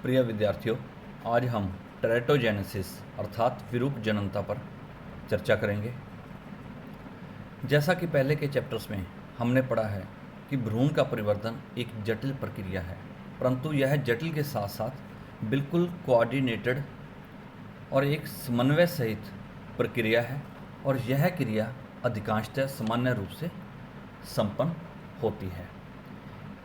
प्रिय विद्यार्थियों, आज हम टेरेटोजेनेसिस अर्थात विरूप जननता पर चर्चा करेंगे। जैसा कि पहले के चैप्टर्स में हमने पढ़ा है कि भ्रूण का परिवर्तन एक जटिल प्रक्रिया है, परंतु यह जटिल के साथ साथ बिल्कुल कोऑर्डिनेटेड और एक समन्वय सहित प्रक्रिया है और यह क्रिया अधिकांशतः सामान्य रूप से संपन्न होती है।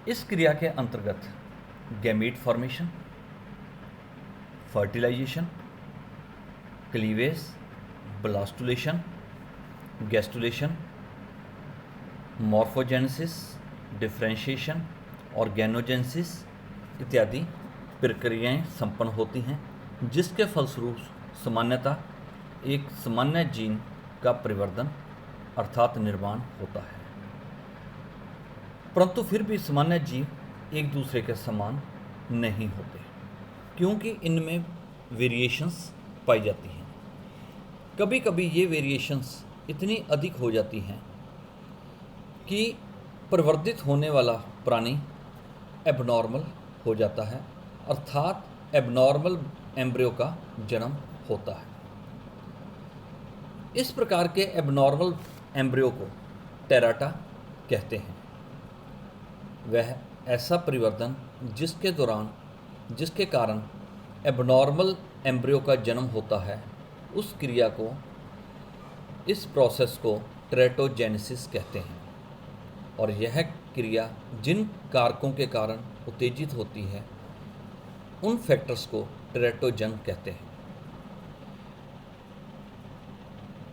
इस क्रिया के अंतर्गत gamete formation, fertilization, cleavage, blastulation, gastrulation, morphogenesis, differentiation, organogenesis इत्यादि प्रक्रियाएं संपन्न होती हैं, जिसके फलस्वरूप सामान्यतः एक सामान्य जीन का परिवर्तन अर्थात निर्माण होता है। परंतु फिर भी सामान्य जीव एक दूसरे के समान नहीं होते, क्योंकि इनमें वेरिएशंस पाई जाती हैं। कभी कभी ये वेरिएशंस इतनी अधिक हो जाती हैं कि परिवर्तित होने वाला प्राणी एबनॉर्मल हो जाता है, अर्थात एबनॉर्मल एम्ब्रियो का जन्म होता है। इस प्रकार के एबनॉर्मल एम्ब्रियो को टेराटा कहते हैं। वह ऐसा परिवर्तन जिसके कारण एबनॉर्मल एम्ब्रियो का जन्म होता है, उस क्रिया को, इस प्रोसेस को टेरेटोजेनेसिस कहते हैं। और यह क्रिया जिन कारकों के कारण उत्तेजित होती है, उन फैक्टर्स को टेरेटोजन कहते हैं।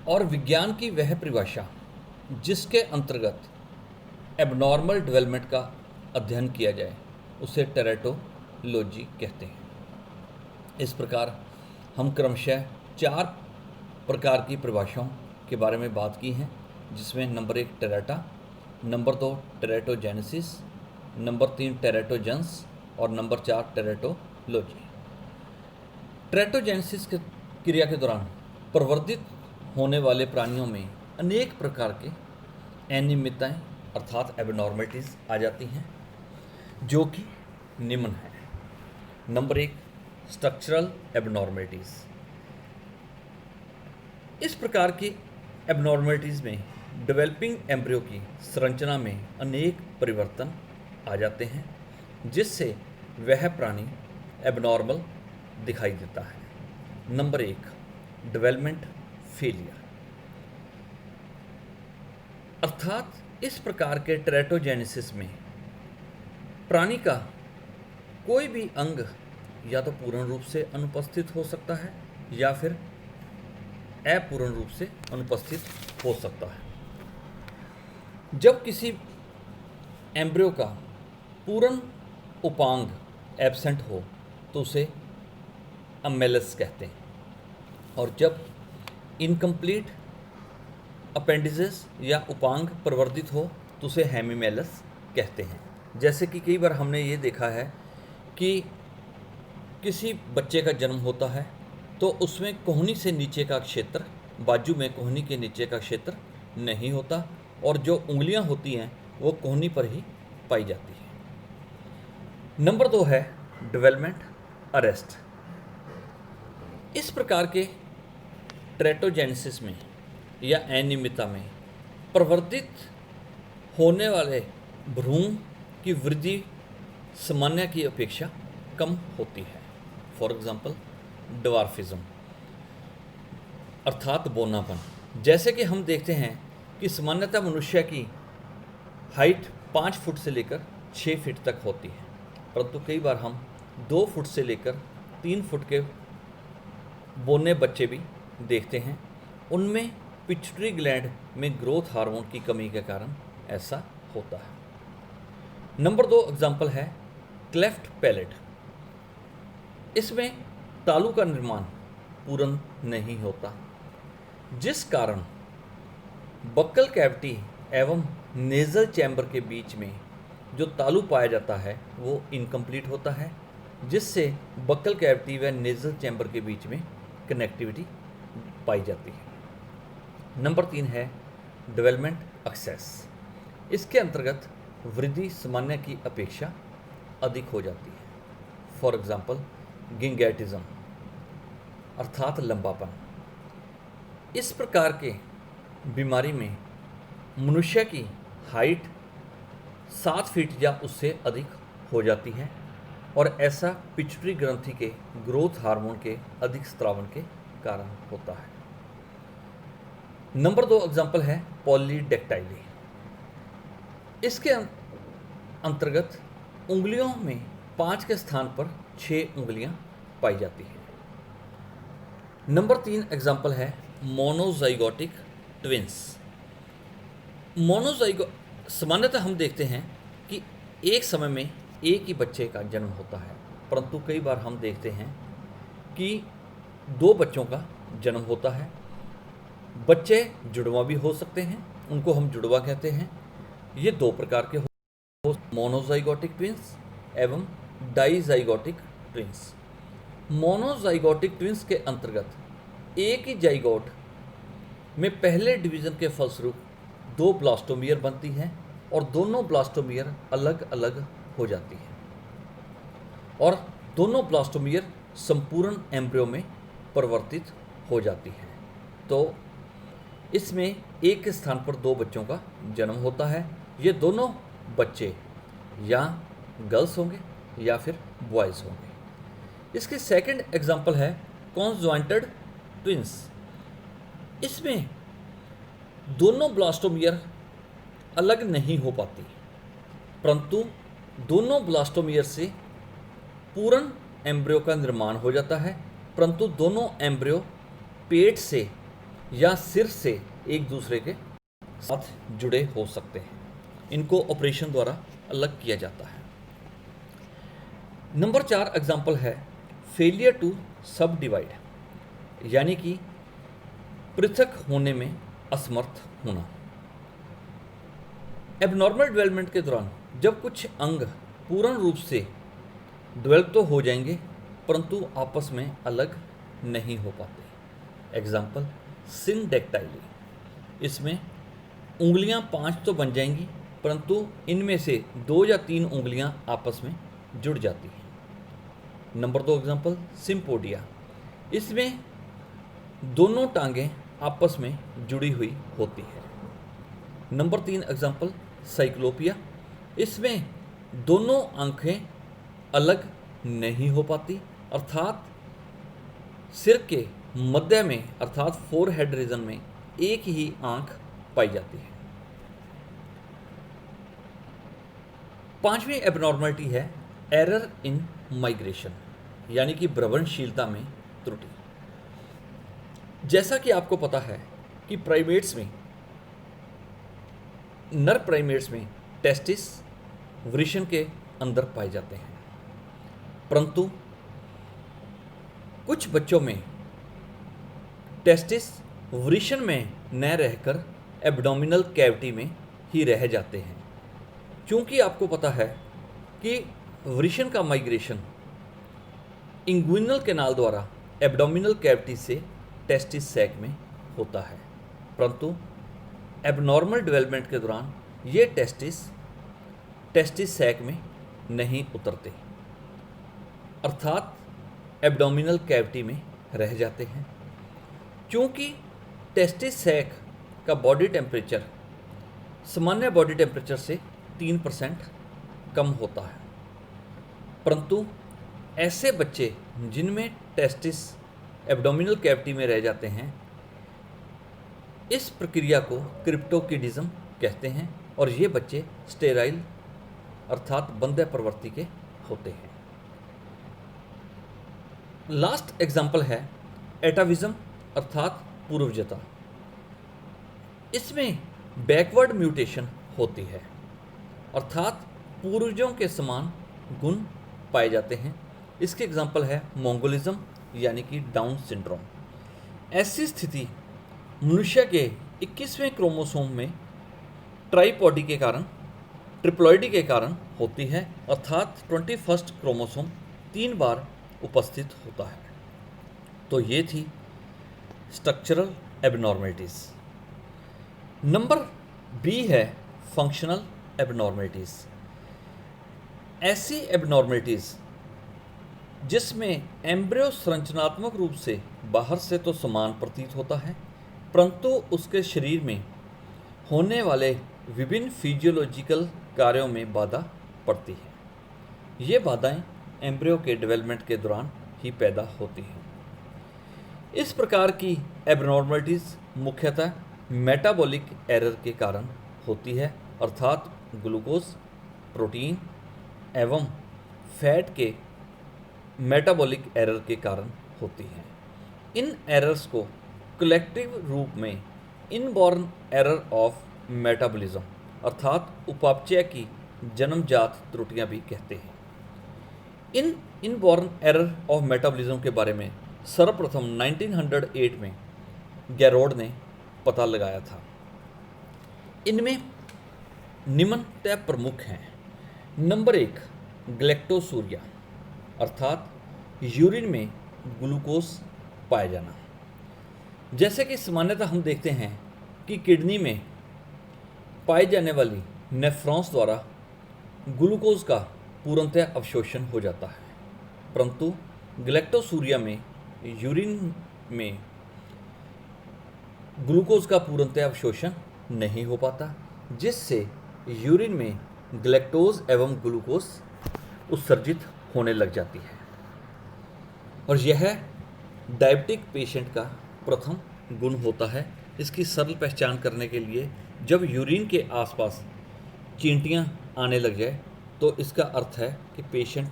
और विज्ञान की वह परिभाषा जिसके अंतर्गत एबनॉर्मल डेवलपमेंट का अध्ययन किया जाए, उसे टेरेटोलॉजी कहते हैं। इस प्रकार हम क्रमशः 4 प्रकार की परिभाषाओं के बारे में बात की हैं, जिसमें नंबर 1 टेरेटा, नंबर 2 टेरेटोजेनेसिस, नंबर 3 टेरेटोजन्स और नंबर 4 टेरेटोलॉजी। टेरेटोजेनेसिस की क्रिया के दौरान प्रवर्धित होने वाले प्राणियों में अनेक प्रकार के अनियमितताएं अर्थात एबनॉर्मलिटीज़ आ जाती हैं, जो कि निम्न है। Number 1 structural abnormalities. इस प्रकार की एबनॉर्मलिटीज़ में डेवलपिंग एम्ब्रियो की संरचना में अनेक परिवर्तन आ जाते हैं, जिससे वह प्राणी एबनॉर्मल दिखाई देता है। नंबर 1 डेवलपमेंट फेलियर, अर्थात इस प्रकार के टेरेटोजेनेसिस में प्राणी का कोई भी अंग या तो पूर्ण रूप से अनुपस्थित हो सकता है या फिर अपूर्ण रूप से अनुपस्थित हो सकता है। जब किसी एम्ब्रियो का पूर्ण उपांग एब्सेंट हो तो उसे अमेलस कहते हैं, और जब इनकम्प्लीट अपेंडिजेस या उपांग प्रवर्धित हो तो उसे हेमीमेलस कहते हैं। जैसे कि कई बार हमने ये देखा है कि किसी बच्चे का जन्म होता है तो उसमें कोहनी से नीचे का क्षेत्र, बाजू में कोहनी के नीचे का क्षेत्र नहीं होता, और जो उंगलियां होती हैं वो कोहनी पर ही पाई जाती है। नंबर 2 है डेवलपमेंट अरेस्ट। इस प्रकार के टेरेटोजेनेसिस में या अनियमितता में प्रवर्तित होने वाले भ्रूण की वृद्धि सामान्य की अपेक्षा कम होती है। फॉर एग्जाम्पल ड्वार्फिज्म अर्थात बौनापन। जैसे कि हम देखते हैं कि सामान्यतः मनुष्य की हाइट 5 फुट से लेकर 6 फीट तक होती है, परंतु कई बार हम 2 फुट से लेकर 3 फुट के बौने बच्चे भी देखते हैं। उनमें पिट्यूटरी ग्लैंड में ग्रोथ हार्मोन की कमी के कारण ऐसा होता है। नंबर 2 एग्जाम्पल है क्लेफ्ट पैलेट। इसमें तालू का निर्माण पूर्ण नहीं होता, जिस कारण बक्कल कैविटी एवं नेजल चैम्बर के बीच में जो तालू पाया जाता है वो इनकम्प्लीट होता है, जिससे बक्कल कैविटी व नेजल चैम्बर के बीच में कनेक्टिविटी पाई जाती है। नंबर 3 है डेवलपमेंट एक्सेस। इसके अंतर्गत वृद्धि सामान्य की अपेक्षा अधिक हो जाती है। फॉर एग्जाम्पल गिंगैटिज्म अर्थात लंबापन। इस प्रकार के बीमारी में मनुष्य की हाइट 7 फीट या उससे अधिक हो जाती है और ऐसा पिट्यूटरी ग्रंथि के ग्रोथ हार्मोन के अधिक स्त्रावन के कारण होता है। नंबर 2 एग्जाम्पल है पॉलीडेक्टाइली। इसके अंतर्गत उंगलियों में 5 के स्थान पर 6 उंगलियां पाई जाती हैं। नंबर 3 एग्जाम्पल है मोनोजाइगोटिक ट्विंस। सामान्यतः हम देखते हैं कि एक समय में एक ही बच्चे का जन्म होता है, परंतु कई बार हम देखते हैं कि 2 बच्चों का जन्म होता है। बच्चे जुड़वा भी हो सकते हैं, उनको हम जुड़वा कहते हैं। ये 2 प्रकार के हो, मोनोजाइगोटिक ट्विंस एवं डाइजाइगोटिक ट्विंस। मोनोजाइगोटिक ट्विंस के अंतर्गत एक ही जाइगोट में पहले डिवीज़न के फलस्वरूप 2 ब्लास्टोमियर बनती हैं और दोनों ब्लास्टोमियर अलग अलग हो जाती है और दोनों ब्लास्टोमियर संपूर्ण एम्ब्रियो में परिवर्तित हो जाती है। तो इसमें एक के स्थान पर 2 बच्चों का जन्म होता है। ये दोनों बच्चे या गर्ल्स होंगे या फिर बॉयज़ होंगे। इसके सेकंड एग्जाम्पल है कॉन्जॉइंटेड ट्विंस। इसमें दोनों ब्लास्टोमियर अलग नहीं हो पाती, परंतु दोनों ब्लास्टोमियर से पूर्ण एम्ब्रियो का निर्माण हो जाता है, परंतु दोनों एम्ब्रियो पेट से या सिर से एक दूसरे के साथ जुड़े हो सकते हैं। इनको ऑपरेशन द्वारा अलग किया जाता है। नंबर 4 एग्जाम्पल है फेलियर टू सब डिवाइड, यानी कि पृथक होने में असमर्थ होना। एबनॉर्मल डेवलपमेंट के दौरान जब कुछ अंग पूर्ण रूप से डेवलप तो हो जाएंगे, परंतु आपस में अलग नहीं हो पाते। एग्जाम्पल सिंडेक्टाइली। इसमें उंगलियां 5 तो बन जाएंगी, परंतु इनमें से 2 या 3 उंगलियां आपस में जुड़ जाती हैं। Number 2 example sympodia. इसमें दोनों टांगें आपस में जुड़ी हुई होती है। Number 3 example cyclopia. इसमें दोनों आंखें अलग नहीं हो पाती, अर्थात सिर के मध्य में अर्थात फोरहेड रीजन में एक ही आंख पाई जाती है। 5वीं एबनॉर्मलिटी है एरर इन माइग्रेशन, यानी कि भ्रमणशीलता में त्रुटि। जैसा कि आपको पता है कि प्राइमेट्स में, नर प्राइमेट्स में टेस्टिस वृषण के अंदर पाए जाते हैं, परंतु कुछ बच्चों में टेस्टिस वृषण में न रहकर एब्डोमिनल कैविटी में ही रह जाते हैं। क्योंकि आपको पता है कि वृषण का माइग्रेशन इंग्विनल कैनाल द्वारा एब्डोमिनल कैविटी से टेस्टिस सैक में होता है, परंतु एबनॉर्मल डेवलपमेंट के दौरान ये टेस्टिस सैक में नहीं उतरते, अर्थात एब्डोमिनल कैविटी में रह जाते हैं। क्योंकि टेस्टिस सैक का बॉडी टेम्परेचर सामान्य बॉडी टेम्परेचर से 3% कम होता है, परंतु ऐसे बच्चे जिनमें टेस्टिस एब्डोमिनल कैविटी में रह जाते हैं, इस प्रक्रिया को क्रिप्टोकिडिज्म कहते हैं और ये बच्चे स्टेराइल अर्थात बंध्य प्रवृत्ति के होते हैं। लास्ट एग्जाम्पल है एटाविज्म अर्थात पूर्वजता। इसमें बैकवर्ड म्यूटेशन होती है, अर्थात पूर्वजों के समान गुण पाए जाते हैं। इसके एग्जाम्पल है मोंगोलिज्म यानी कि डाउन सिंड्रोम। ऐसी स्थिति मनुष्य के 21वें क्रोमोसोम में ट्राइपॉडी के कारण ट्रिप्लॉइडी के कारण होती है, अर्थात 21st क्रोमोसोम 3 बार उपस्थित होता है। तो ये थी स्ट्रक्चरल एबनॉर्मलिटीज़। नंबर बी है फंक्शनल एबनॉर्मलिटीज़। ऐसी एबनॉर्मलिटीज़ जिसमें एम्ब्रियो संरचनात्मक रूप से बाहर से तो समान प्रतीत होता है, परंतु उसके शरीर में होने वाले विभिन्न फिजियोलॉजिकल कार्यों में बाधा पड़ती है। ये बाधाएं एम्ब्रियो के डेवलपमेंट के दौरान ही पैदा होती हैं। इस प्रकार की एबनॉर्मलिटीज़ मुख्यतः मेटाबॉलिक एरर के कारण होती है, अर्थात ग्लूकोज, प्रोटीन एवं फैट के मेटाबॉलिक एरर के कारण होती है। इन एरर्स को कलेक्टिव रूप में इनबॉर्न एरर ऑफ मेटाबॉलिज्म अर्थात उपापचय की जन्मजात त्रुटियां भी कहते हैं। इन इनबॉर्न एरर ऑफ मेटाबॉलिज्म के बारे में सर्वप्रथम 1908 में गैरोड ने पता लगाया था। इनमें निम्नतः प्रमुख हैं। नंबर 1, ग्लैक्टोसूरिया अर्थात यूरिन में ग्लूकोज पाया जाना। जैसे कि सामान्यतः हम देखते हैं कि किडनी में पाई जाने वाली नेफ्रॉन्स द्वारा ग्लूकोज का पूर्णतः अवशोषण हो जाता है, परंतु ग्लैक्टोसूरिया में यूरिन में ग्लूकोज का पूर्णतः अवशोषण नहीं हो पाता, जिससे यूरिन में ग्लैक्टोज एवं ग्लूकोज उत्सर्जित होने लग जाती है। और यह डायबिटिक पेशेंट का प्रथम गुण होता है। इसकी सरल पहचान करने के लिए जब यूरिन के आसपास चींटियां आने लग जाए तो इसका अर्थ है कि पेशेंट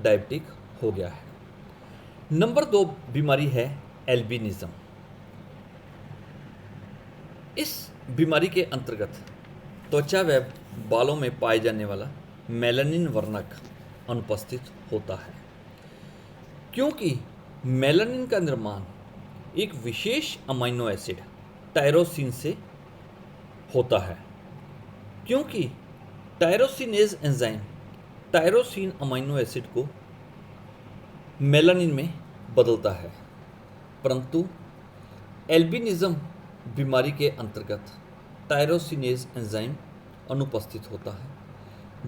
डायबिटिक हो गया है। नंबर 2 बीमारी है एल्बिनिज्म। इस बीमारी के अंतर्गत त्वचा व बालों में पाए जाने वाला मेलानिन वर्णक अनुपस्थित होता है, क्योंकि मेलानिन का निर्माण एक विशेष अमीनो एसिड टायरोसिन से होता है। क्योंकि tyrosinase enzyme tyrosine amino acid को मेलानिन में बदलता है, परंतु एल्बिनिज्म बीमारी के अंतर्गत टायरोसिनेज एंजाइम अनुपस्थित होता है,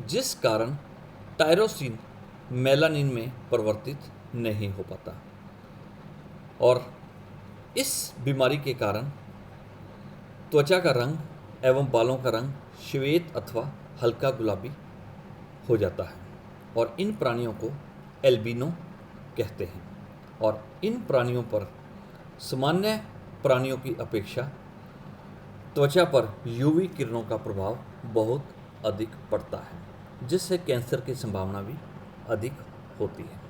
जिस कारण टायरोसिन मेलानिन में परिवर्तित नहीं हो पाता और इस बीमारी के कारण त्वचा का रंग एवं बालों का रंग श्वेत अथवा हल्का गुलाबी हो जाता है और इन प्राणियों को एल्बिनो कहते हैं। और इन प्राणियों पर सामान्य प्राणियों की अपेक्षा त्वचा पर यूवी किरणों का प्रभाव बहुत अधिक पड़ता है, जिससे कैंसर की संभावना भी अधिक होती है।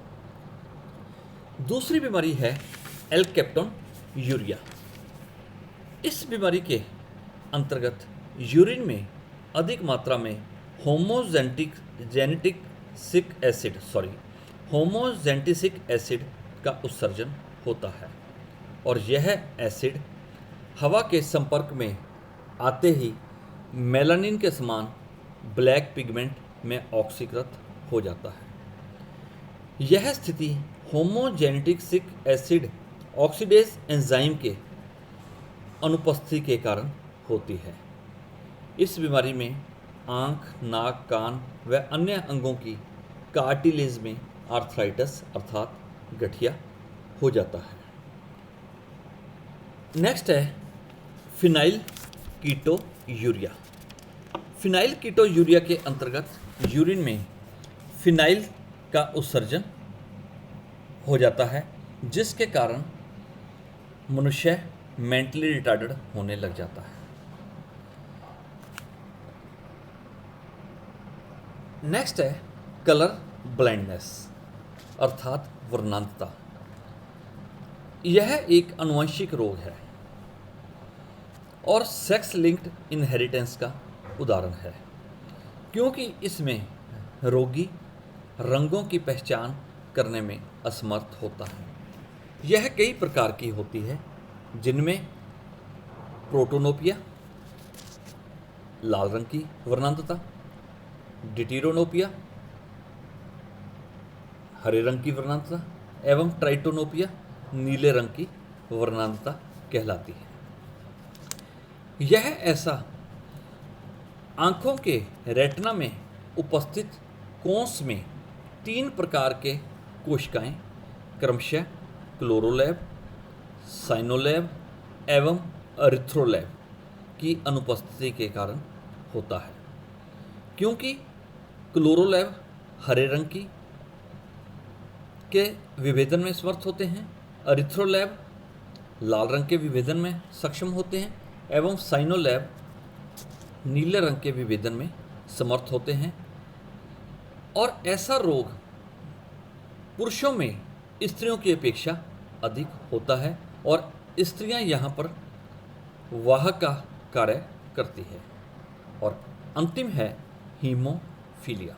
दूसरी बीमारी है एल्केप्टोन्यूरिया। इस बीमारी के अंतर्गत यूरिन में अधिक मात्रा में होमोजेंटिसिक एसिड का उत्सर्जन होता है और यह एसिड हवा के संपर्क में आते ही मेलानिन के समान ब्लैक पिगमेंट में ऑक्सीकृत हो जाता है। यह स्थिति होमोजेनेटिक एसिड ऑक्सीडेज एंजाइम के अनुपस्थिति के कारण होती है। इस बीमारी में आँख, नाक, कान व अन्य अंगों की कार्टिलेज में आर्थराइटिस अर्थात गठिया हो जाता है। नेक्स्ट है फिनाइल कीटोयूरिया। फिनाइल कीटोयूरिया के अंतर्गत यूरिन में फिनाइल का उत्सर्जन हो जाता है, जिसके कारण मनुष्य मेंटली रिटार्डेड होने लग जाता है। नेक्स्ट है कलर ब्लाइंडनेस अर्थात वर्णांधता। यह एक आनुवंशिक रोग है और सेक्स लिंक्ड इनहेरिटेंस का उदाहरण है, क्योंकि इसमें रोगी रंगों की पहचान करने में असमर्थ होता है। यह कई प्रकार की होती है, जिनमें प्रोटोनोपिया लाल रंग की वर्णांधता, डिटेरोनोपिया हरे रंग की वर्णांधता एवं ट्राइटोनोपिया नीले रंग की वर्णांधता कहलाती है। यह ऐसा आँखों के रेटिना में उपस्थित कोन्स में 3 प्रकार के कोशिकाएं क्रमशः क्लोरोलैब, साइनोलैब एवं एरिथ्रोलैब की अनुपस्थिति के कारण होता है। क्योंकि क्लोरोलैब हरे रंग की के विभेदन में समर्थ होते हैं, एरिथ्रोलैब लाल रंग के विभेदन में सक्षम होते हैं एवं साइनोलैब नीले रंग के विभेदन में समर्थ होते हैं। और ऐसा रोग पुरुषों में स्त्रियों की अपेक्षा अधिक होता है और स्त्रियां यहाँ पर वाहक का कार्य करती है। और अंतिम है हीमोफीलिया।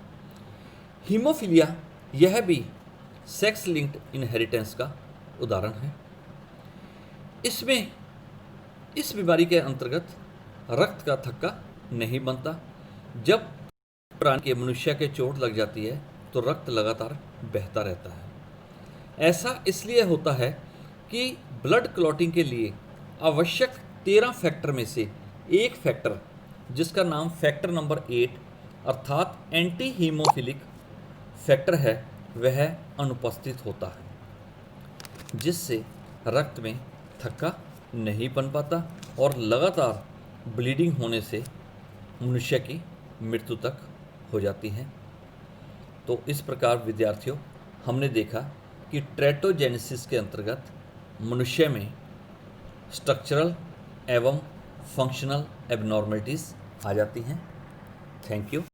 हीमोफीलिया यह भी सेक्स लिंक्ड इनहेरिटेंस का उदाहरण है। इसमें इस बीमारी के अंतर्गत रक्त का थक्का नहीं बनता। जब प्राणी के मनुष्य के चोट लग जाती है तो रक्त लगातार बहता रहता है। ऐसा इसलिए होता है कि ब्लड क्लॉटिंग के लिए आवश्यक 13 फैक्टर में से एक फैक्टर, जिसका नाम फैक्टर नंबर 8 अर्थात एंटी हीमोफिलिक फैक्टर है, वह अनुपस्थित होता है, जिससे रक्त में थक्का नहीं बन पाता और लगातार ब्लीडिंग होने से मनुष्य की मृत्यु तक हो जाती है। तो इस प्रकार विद्यार्थियों, हमने देखा कि ट्रेटोजेनेसिस के अंतर्गत मनुष्य में स्ट्रक्चरल एवं फंक्शनल एबनॉर्मलिटीज़ आ जाती हैं। Thank you.